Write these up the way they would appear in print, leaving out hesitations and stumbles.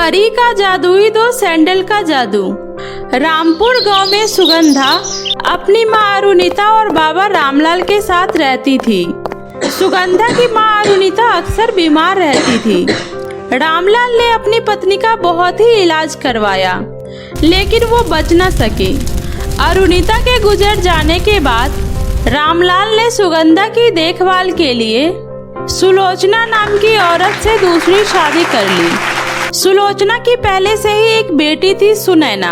परी का जादुई दो सैंडल का जादू। रामपुर गांव में सुगंधा अपनी माँ अरुणिता और बाबा रामलाल के साथ रहती थी। सुगंधा की माँ अरुणिता अक्सर बीमार रहती थी। रामलाल ने अपनी पत्नी का बहुत ही इलाज करवाया, लेकिन वो बच न सकी। अरुणिता के गुजर जाने के बाद रामलाल ने सुगंधा की देखभाल के लिए सुलोचना नाम की औरत से दूसरी शादी कर ली। सुलोचना की पहले से ही एक बेटी थी, सुनैना।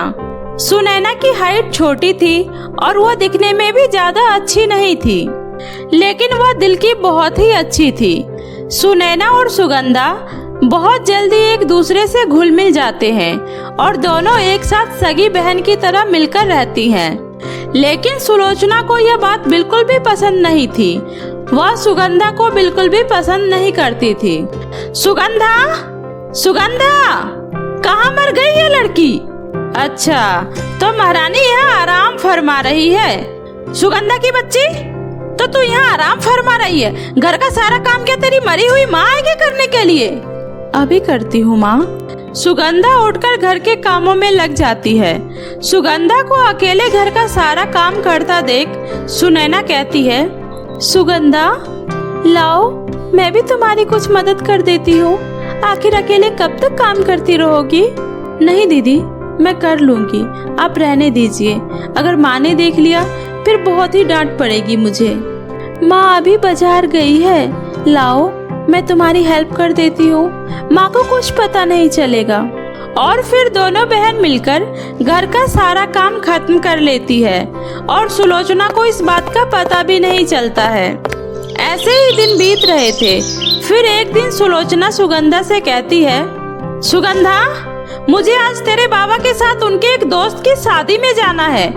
सुनैना की हाइट छोटी थी और वह दिखने में भी ज्यादा अच्छी नहीं थी, लेकिन वह दिल की बहुत ही अच्छी थी। सुनैना और सुगंधा बहुत जल्दी एक दूसरे से घुल मिल जाते हैं और दोनों एक साथ सगी बहन की तरह मिलकर रहती हैं। लेकिन सुलोचना को यह बात बिल्कुल भी पसंद नहीं थी। वह सुगंधा को बिल्कुल भी पसंद नहीं करती थी। सुगंधा, सुगंधा, कहाँ मर गई ये लड़की? अच्छा, तो महारानी यहाँ आराम फरमा रही है। सुगंधा की बच्ची, तो तू यहाँ आराम फरमा रही है? घर का सारा काम क्या तेरी मरी हुई माँ आएगी करने के लिए? अभी करती हूँ माँ। सुगंधा उठकर घर के कामों में लग जाती है। सुगंधा को अकेले घर का सारा काम करता देख सुनैना कहती है, सुगंधा लाओ, मैं भी तुम्हारी कुछ मदद कर देती हूँ। आखिर अकेले कब तक काम करती रहोगी? नहीं दीदी, मैं कर लूंगी, आप रहने दीजिए। अगर माँ ने देख लिया फिर बहुत ही डांट पड़ेगी मुझे। माँ अभी बाजार गई है, लाओ मैं तुम्हारी हेल्प कर देती हूँ, माँ को कुछ पता नहीं चलेगा। और फिर दोनों बहन मिलकर घर का सारा काम खत्म कर लेती है और सुलोचना को इस बात का पता भी नहीं चलता है। ऐसे ही दिन बीत रहे थे। फिर एक दिन सुलोचना सुगंधा से कहती है, सुगंधा, मुझे आज तेरे बाबा के साथ उनके एक दोस्त की शादी में जाना है।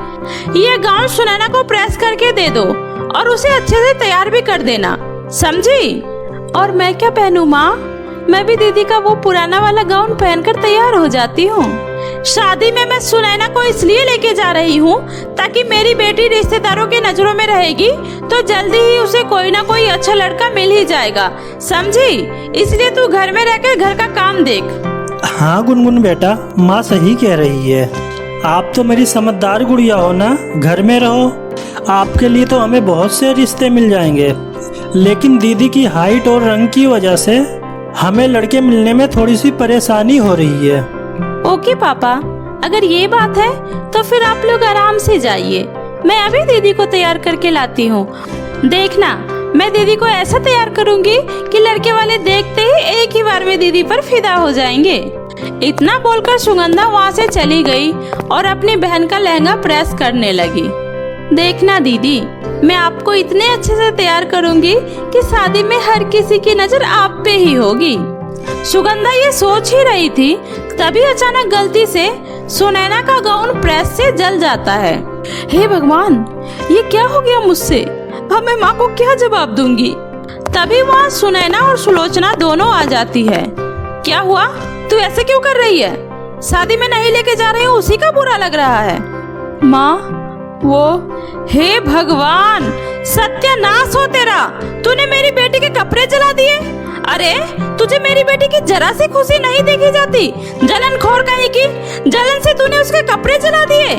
ये गाउन सुनैना को प्रेस करके दे दो और उसे अच्छे से तैयार भी कर देना, समझी? और मैं क्या पहनूं माँ? मैं भी दीदी का वो पुराना वाला गाउन पहनकर तैयार हो जाती हूँ। शादी में मैं सुनैना को इसलिए लेके जा रही हूँ ताकि मेरी बेटी रिश्तेदारों की नजरों में रहेगी तो जल्दी ही उसे कोई ना कोई अच्छा लड़का मिल ही जाएगा, समझी? इसलिए तू घर में रहकर घर का काम देख। हाँ गुनगुन बेटा, माँ सही कह रही है। आप तो मेरी समझदार गुड़िया हो ना, घर में रहो। आपके लिए तो हमें बहुत से रिश्ते मिल जाएंगे, लेकिन दीदी की हाइट और रंग की वजह से हमें लड़के मिलने में थोड़ी सी परेशानी हो रही है। ओके पापा, अगर ये बात है तो फिर आप लोग आराम से जाइए। मैं अभी दीदी को तैयार करके लाती हूँ। देखना, मैं दीदी को ऐसा तैयार करूँगी कि लड़के वाले देखते ही एक ही बार में दीदी पर फिदा हो जाएंगे। इतना बोलकर सुगंधा वहाँ से चली गई और अपनी बहन का लहंगा प्रेस करने लगी। देखना दीदी, मैं आपको इतने अच्छे से तैयार करूँगी कि शादी में हर किसी की नजर आप पे ही होगी। सुगंधा ये सोच ही रही थी, तभी अचानक गलती से सुनैना का गाउन प्रेस से जल जाता है। हे भगवान, ये क्या हो गया मुझसे? अब मैं माँ को क्या जवाब दूंगी? तभी वहाँ सुनैना और सुलोचना दोनों आ जाती है। क्या हुआ? तू ऐसे क्यों कर रही है? शादी में नहीं लेके जा रही हूँ, उसी का बुरा लग रहा है। माँ वो, हे भगवान, सत्यानाश हो तेरा! तूने मेरी बेटी के कपड़े जला दिए। अरे तुझे मेरी बेटी की जरा सी खुशी नहीं देखी जाती? जलनखोर कहीं की, जलन से तूने उसके कपड़े जला दिए।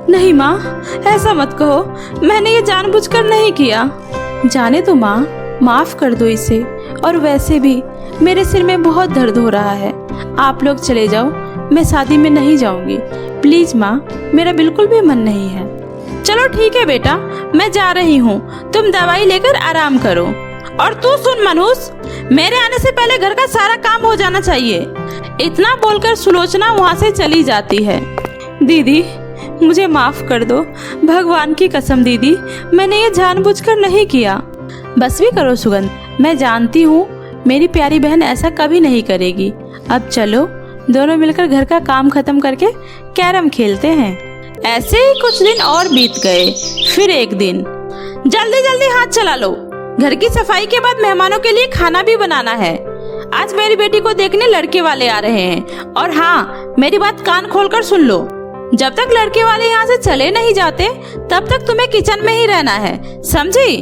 नहीं माँ, ऐसा मत कहो, मैंने ये जानबूझकर नहीं किया। जाने दो माँ, माफ कर दो इसे। और वैसे भी मेरे सिर में बहुत दर्द हो रहा है, आप लोग चले जाओ, मैं शादी में नहीं जाऊंगी। प्लीज माँ, मेरा बिल्कुल भी मन नहीं है। चलो ठीक है बेटा, मैं जा रही हूँ, तुम दवाई लेकर आराम करो। और तू सुन मनहूस, मेरे आने से पहले घर का सारा काम हो जाना चाहिए। इतना बोलकर सुलोचना वहाँ से चली जाती है। दीदी मुझे माफ कर दो, भगवान की कसम दीदी, मैंने ये जानबूझकर नहीं किया। बस भी करो सुगंध, मैं जानती हूँ मेरी प्यारी बहन ऐसा कभी नहीं करेगी। अब चलो दोनों मिलकर घर का काम खत्म करके कैरम खेलते हैं। ऐसे ही कुछ दिन और बीत गए। फिर एक दिन, जल्दी जल्दी हाथ चला लो, घर की सफाई के बाद मेहमानों के लिए खाना भी बनाना है। आज मेरी बेटी को देखने लड़के वाले आ रहे हैं। और हाँ, मेरी बात कान खोलकर सुन लो, जब तक लड़के वाले यहाँ से चले नहीं जाते तब तक तुम्हें किचन में ही रहना है, समझी?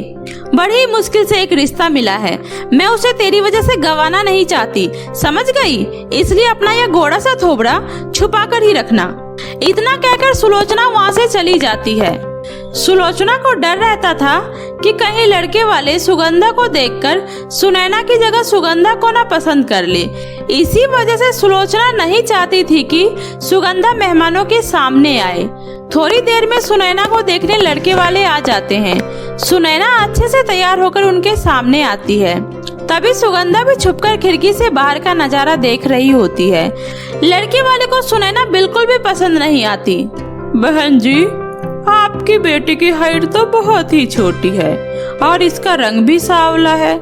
बड़ी मुश्किल से एक रिश्ता मिला है, मैं उसे तेरी वजह से गंवाना नहीं चाहती, समझ गई? इसलिए अपना यह गोड़ा सा थोबड़ा छुपा कर ही रखना। इतना कहकर सुलोचना वहाँ से चली जाती है। सुलोचना को डर रहता था कि कहीं लड़के वाले सुगंधा को देखकर सुनैना की जगह सुगंधा को ना पसंद कर ले। इसी वजह से सुलोचना नहीं चाहती थी कि सुगंधा मेहमानों के सामने आए। थोड़ी देर में सुनैना को देखने लड़के वाले आ जाते हैं। सुनैना अच्छे से तैयार होकर उनके सामने आती है। तभी सुगंधा भी छुपकर खिड़की से बाहर का नजारा देख रही होती है। लड़के वाले को सुनैना बिल्कुल भी पसंद नहीं आती। बहन जी, आपकी बेटी की हाइट तो बहुत ही छोटी है और इसका रंग भी सांवला है।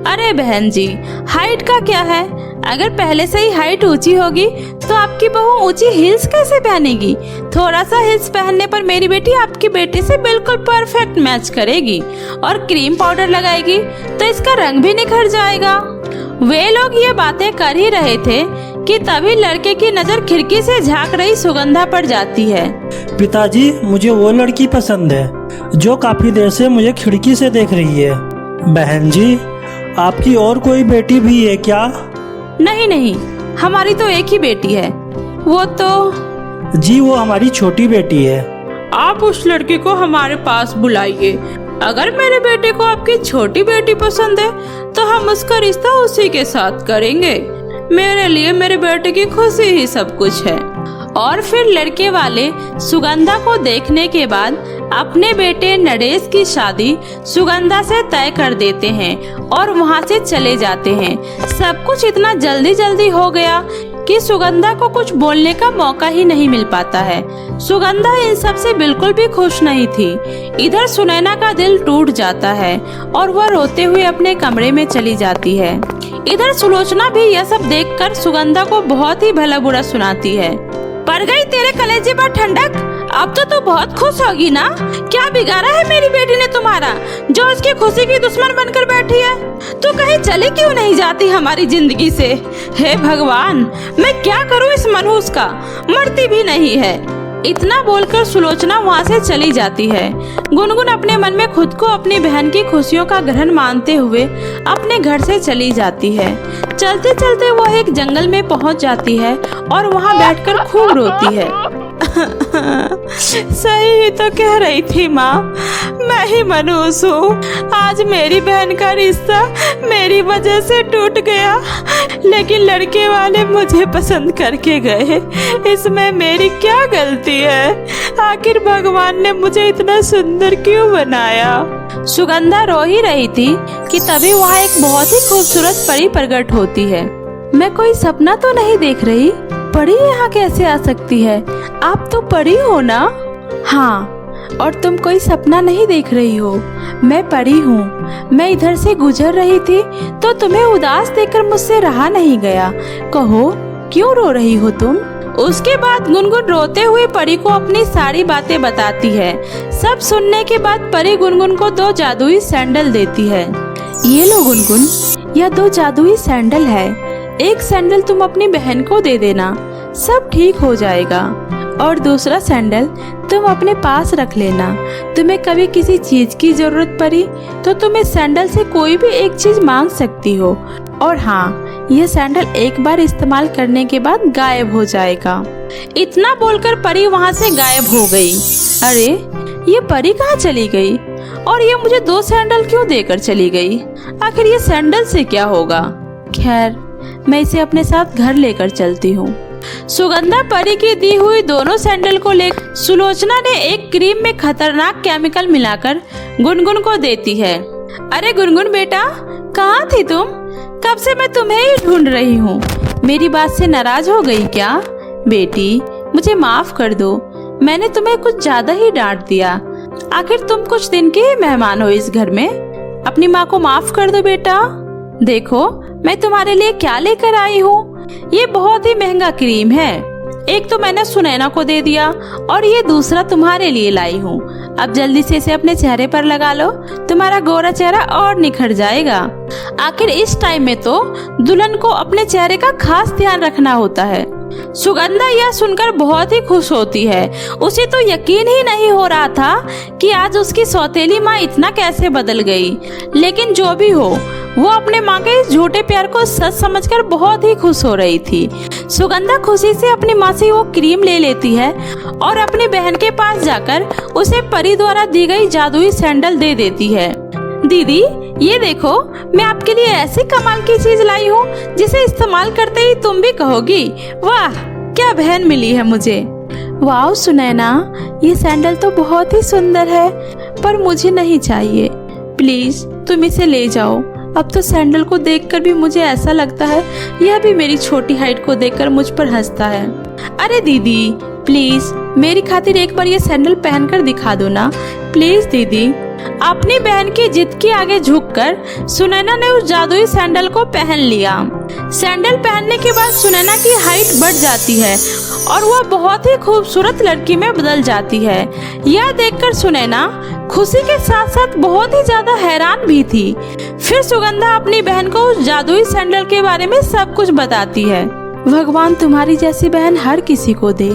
अरे बहन जी, हाइट का क्या है? अगर पहले से ही हाइट ऊंची होगी तो आपकी बहू ऊंची हील्स कैसे पहनेगी? थोड़ा सा हील्स पहनने पर मेरी बेटी आपकी बेटी से बिल्कुल परफेक्ट मैच करेगी और क्रीम पाउडर लगाएगी तो इसका रंग भी निखर जाएगा। वे लोग ये बातें कर ही रहे थे कि तभी लड़के की नजर खिड़की से झांक रही सुगंधा पर जाती है। पिताजी, मुझे वो लड़की पसंद है जो काफी देर से मुझे खिड़की से देख रही है। बहन जी, आपकी और कोई बेटी भी है क्या? नहीं नहीं, हमारी तो एक ही बेटी है। वो तो जी, वो हमारी छोटी बेटी है। आप उस लड़की को हमारे पास बुलाइए। अगर मेरे बेटे को आपकी छोटी बेटी पसंद है तो हम उसका रिश्ता उसी के साथ करेंगे। मेरे लिए मेरे बेटे की खुशी ही सब कुछ है। और फिर लड़के वाले सुगंधा को देखने के बाद अपने बेटे नरेश की शादी सुगंधा से तय कर देते हैं और वहां से चले जाते हैं। सब कुछ इतना जल्दी जल्दी हो गया कि सुगंधा को कुछ बोलने का मौका ही नहीं मिल पाता है। सुगंधा इन सब से बिल्कुल भी खुश नहीं थी। इधर सुनैना का दिल टूट जाता है और वह रोते हुए अपने कमरे में चली जाती है। इधर सुलोचना भी यह सब देखकर सुगंधा को बहुत ही भला बुरा सुनाती है। पड़ गई तेरे कलेजे पर ठंडक? अब तो तू बहुत खुश होगी ना? क्या बिगाड़ा है मेरी बेटी ने तुम्हारा जो उसकी खुशी की दुश्मन बनकर बैठी है? तू कहीं चले क्यों नहीं जाती हमारी जिंदगी से? हे भगवान, मैं क्या करूं इस मनहूस का? मरती भी नहीं है। इतना बोलकर सुलोचना वहाँ से चली जाती है। गुनगुन अपने मन में खुद को अपनी बहन की खुशियों का ग्रहण मानते हुए अपने घर से चली जाती है। चलते चलते वह एक जंगल में पहुँच जाती है और वहाँ बैठकर खूब रोती है। सही ही तो कह रही थी माँ, मैं ही मनहूस हूँ। आज मेरी बहन का रिश्ता मेरी वजह से टूट गया, लेकिन लड़के वाले मुझे पसंद करके गए। इसमें मेरी क्या गलती है? आखिर भगवान ने मुझे इतना सुंदर क्यों बनाया? सुगंधा रो ही रही थी कि तभी वहाँ एक बहुत ही खूबसूरत परी प्रकट होती है। मैं कोई सपना तो नहीं देख रही? परी यहाँ कैसे आ सकती है? आप तो परी हो ना? हाँ, और तुम कोई सपना नहीं देख रही हो। मैं परी हूँ। मैं इधर से गुजर रही थी तो तुम्हें उदास देखकर मुझसे रहा नहीं गया। कहो, क्यों रो रही हो तुम? उसके बाद गुनगुन रोते हुए परी को अपनी सारी बातें बताती है। सब सुनने के बाद परी गुनगुन को 2 जादुई सैंडल देती है। ये लो गुनगुन, यह 2 जादुई सैंडल है। एक सैंडल तुम अपनी बहन को दे देना, सब ठीक हो जाएगा। और दूसरा सैंडल तुम अपने पास रख लेना। तुम्हें कभी किसी चीज की जरूरत पड़ी तो तुम इस सैंडल से कोई भी एक चीज मांग सकती हो। और हाँ, यह सैंडल एक बार इस्तेमाल करने के बाद गायब हो जाएगा। इतना बोलकर परी वहाँ से गायब हो गई। अरे, ये परी कहाँ चली गई? और ये मुझे 2 सैंडल क्यों देकर चली गई? आखिर ये सैंडल से क्या होगा? खैर, मैं इसे अपने साथ घर लेकर चलती हूँ। सुगंधा परी की दी हुई दोनों सैंडल को लेकर सुलोचना ने एक क्रीम में खतरनाक केमिकल मिलाकर गुनगुन को देती है। अरे गुनगुन बेटा, कहाँ थी तुम? कब से मैं तुम्हें ही ढूंढ रही हूँ। मेरी बात से नाराज हो गई क्या? बेटी, मुझे माफ कर दो, मैंने तुम्हें कुछ ज्यादा ही डांट दिया। आखिर तुम कुछ दिन के ही मेहमान हो इस घर में। अपनी माँ को माफ कर दो बेटा। देखो, मैं तुम्हारे लिए क्या लेकर आई हूँ। ये बहुत ही महंगा क्रीम है। एक तो मैंने सुनैना को दे दिया और ये दूसरा तुम्हारे लिए लाई हूँ। अब जल्दी से इसे अपने चेहरे पर लगा लो, तुम्हारा गोरा चेहरा और निखर जाएगा। आखिर इस टाइम में तो दुल्हन को अपने चेहरे का खास ध्यान रखना होता है। सुगंधा यह सुनकर बहुत ही खुश होती है। उसे तो यकीन ही नहीं हो रहा था कि आज उसकी सौतेली माँ इतना कैसे बदल गई। लेकिन जो भी हो, वो अपने माँ के इस झूठे प्यार को सच समझकर बहुत ही खुश हो रही थी। सुगंधा खुशी से अपनी माँ से वो क्रीम ले लेती है और अपनी बहन के पास जाकर उसे परी द्वारा दी गई जादुई सैंडल दे देती है। दीदी, ये देखो, मैं आपके लिए ऐसी कमाल की चीज लाई हूँ जिसे इस्तेमाल करते ही तुम भी कहोगी, वाह क्या बहन मिली है मुझे। वाह सुनैना, ये सैंडल तो बहुत ही सुंदर है, पर मुझे नहीं चाहिए। प्लीज तुम इसे ले जाओ। अब तो सैंडल को देखकर भी मुझे ऐसा लगता है यह भी मेरी छोटी हाइट को देखकर मुझ पर हंसता है। अरे दीदी प्लीज मेरी खातिर एक बार ये सैंडल पहनकर दिखा दो ना, प्लीज दीदी। अपनी बहन की जिद के आगे झुककर सुनैना ने उस जादुई सैंडल को पहन लिया। सैंडल पहनने के बाद सुनैना की हाइट बढ़ जाती है और वह बहुत ही खूबसूरत लड़की में बदल जाती है। यह देखकर सुनैना खुशी के साथ साथ बहुत ही ज्यादा हैरान भी थी। फिर सुगंधा अपनी बहन को उस जादुई सैंडल के बारे में सब कुछ बताती है। भगवान तुम्हारी जैसी बहन हर किसी को दे।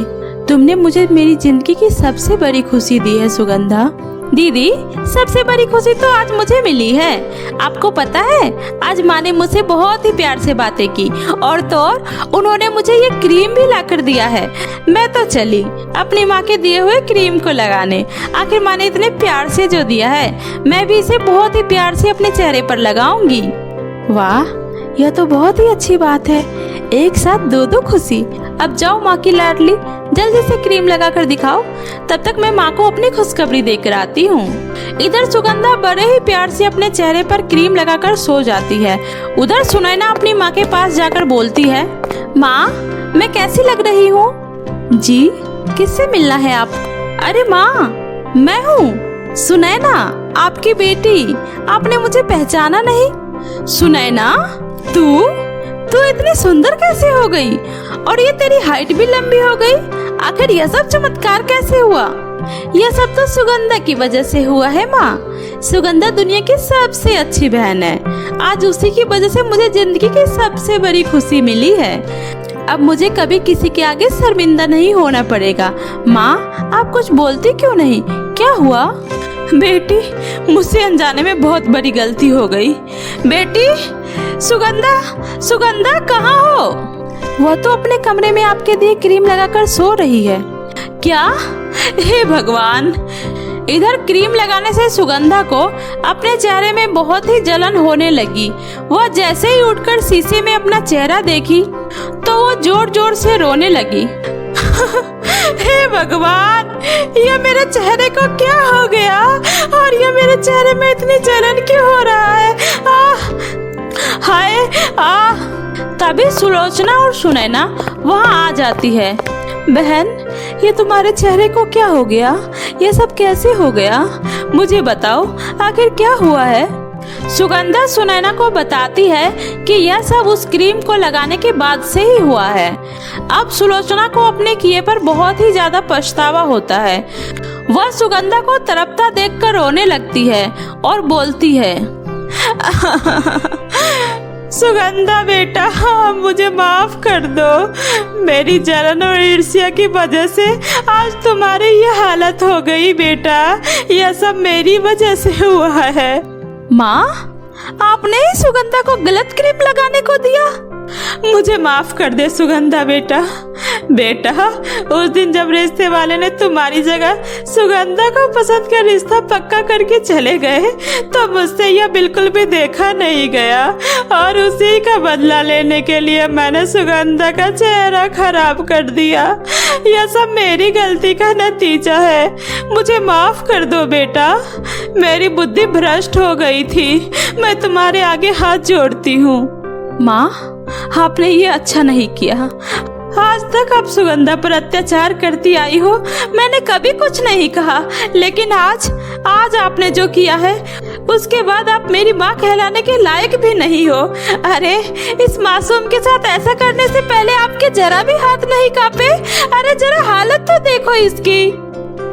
तुमने मुझे मेरी जिंदगी की सबसे बड़ी खुशी दी है सुगंधा। दीदी, सबसे बड़ी खुशी तो आज मुझे मिली है। आपको पता है, आज माँ ने मुझसे बहुत ही प्यार से बातें की और तो और उन्होंने मुझे ये क्रीम भी लाकर दिया है। मैं तो चली अपनी माँ के दिए हुए क्रीम को लगाने। आखिर माँ ने इतने प्यार से जो दिया है, मैं भी इसे बहुत ही प्यार से अपने चेहरे पर लगाऊंगी। वाह, यह तो बहुत ही अच्छी बात है। एक साथ दो खुशी। अब जाओ माँ की लाडली, जल्दी से क्रीम लगा कर दिखाओ। तब तक मैं माँ को अपनी खुशखबरी देकर आती हूँ। इधर सुगंधा बड़े ही प्यार से अपने चेहरे पर क्रीम लगाकर सो जाती है। उधर सुनैना अपनी माँ के पास जाकर बोलती है, माँ मैं कैसी लग रही हूँ? जी, किससे मिलना है आप? अरे माँ, मैं हूँ सुनैना, आपकी बेटी। आपने मुझे पहचाना नहीं? सुनैना, तू इतनी सुंदर कैसे हो गई? और ये तेरी हाइट भी लंबी हो गई। आखिर यह सब चमत्कार कैसे हुआ? यह सब तो सुगंधा की वजह से हुआ है माँ। सुगंधा दुनिया की सबसे अच्छी बहन है। आज उसी की वजह से मुझे जिंदगी की सबसे बड़ी खुशी मिली है। अब मुझे कभी किसी के आगे शर्मिंदा नहीं होना पड़ेगा। माँ, आप कुछ बोलती क्यों नहीं? क्या हुआ? बेटी, मुझसे अनजाने में बहुत बड़ी गलती हो गई। बेटी, सुगंधा कहाँ हो? वह तो अपने कमरे में आपके दिए क्रीम लगाकर सो रही है। क्या? हे भगवान! इधर क्रीम लगाने से सुगंधा को अपने चेहरे में बहुत ही जलन होने लगी। वह जैसे ही उठकर शीशे में अपना चेहरा देखी तो वो जोर जोर से रोने लगी। हे भगवान, ये मेरे चेहरे को क्या हो गया? और ये मेरे चेहरे में इतनी जलन क्यों हो रहा है? हाय! तभी सुलोचना और सुनैना वहाँ आ जाती है। बहन, ये तुम्हारे चेहरे को क्या हो गया? ये सब कैसे हो गया? मुझे बताओ, आखिर क्या हुआ है? सुगंधा सुनैना को बताती है कि यह सब उस क्रीम को लगाने के बाद से ही हुआ है। अब सुलोचना को अपने किए पर बहुत ही ज्यादा पछतावा होता है। वह सुगंधा को तड़पता देखकर रोने लगती है और बोलती है, सुगंधा बेटा, मुझे माफ कर दो। मेरी जलन और ईर्ष्या की वजह से आज तुम्हारी ये हालत हो गई बेटा। यह सब मेरी वजह से हुआ है। माँ, आपने ही सुगंधा को गलत क्रीम लगाने को दिया? मुझे माफ कर दे सुगंधा बेटा। उस दिन जब रिश्ते वाले ने तुम्हारी जगह सुगंधा को पसंद कर रिश्ता पक्का करके चले गए तो मुझसे यह बिल्कुल भी देखा नहीं गया और उसी का बदला लेने के लिए मैंने सुगंधा का चेहरा खराब कर दिया। यह सब मेरी गलती का नतीजा है। मुझे माफ कर दो बेटा। मेरी बुद्धि भ्रष्ट हो गई थी। मैं तुम्हारे आगे हाथ जोड़ती हूँ। माँ, आपने ये अच्छा नहीं किया। आज तक आप सुगंधा पर अत्याचार करती आई हो, मैंने कभी कुछ नहीं कहा, लेकिन आज आपने जो किया है उसके बाद आप मेरी माँ कहलाने के लायक भी नहीं हो। अरे, इस मासूम के साथ ऐसा करने से पहले आपके जरा भी हाथ नहीं कांपे? अरे जरा हालत तो देखो इसकी।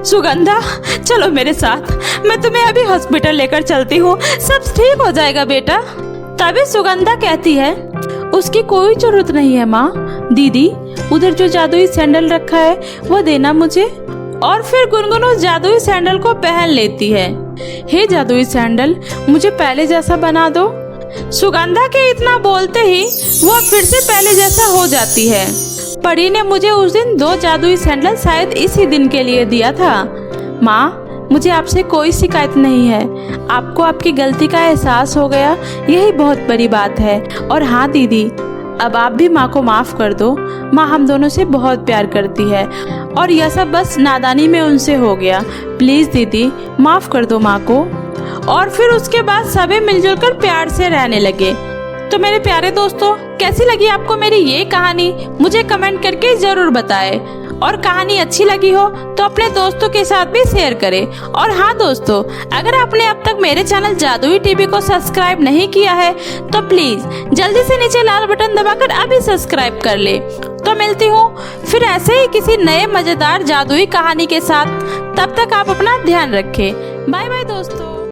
सुगंधा, चलो मेरे साथ, मैं तुम्हें अभी हॉस्पिटल लेकर चलती हूँ। सब ठीक हो जाएगा बेटा। तभी सुगंधा कहती है, उसकी कोई जरूरत नहीं है माँ। दीदी, उधर जो जादुई सैंडल रखा है वो देना मुझे। और फिर गुनगुन उस जादुई सैंडल को पहन लेती है। हे जादुई सैंडल, मुझे पहले जैसा बना दो। सुगंधा के इतना बोलते ही वो फिर से पहले जैसा हो जाती है। परी ने मुझे उस दिन 2 जादुई सैंडल शायद इसी दिन के लिए दिया था। माँ, मुझे आपसे कोई शिकायत नहीं है। आपको आपकी गलती का एहसास हो गया, यही बहुत बड़ी बात है। और हाँ दीदी, अब आप भी माँ को माफ़ कर दो। माँ हम दोनों से बहुत प्यार करती है और यह सब बस नादानी में उनसे हो गया। प्लीज़ दीदी, माफ़ कर दो माँ को। और फिर उसके बाद सभी मिलजुल कर प्यार से रहने लगे। तो मेरे प्यारे दोस्तों, कैसी लगी आपको मेरी ये कहानी? मुझे कमेंट करके ज़रूर बताएं। और कहानी अच्छी लगी हो तो अपने दोस्तों के साथ भी शेयर करें। और हाँ दोस्तों, अगर आपने अब तक मेरे चैनल जादुई टीवी को सब्सक्राइब नहीं किया है तो प्लीज़ जल्दी से नीचे लाल बटन दबाकर अभी सब्सक्राइब कर ले। तो मिलती हूँ फिर ऐसे ही किसी नए मज़ेदार जादुई कहानी के साथ। तब तक आप अपना ध्यान रखें। बाय बाय दोस्तों।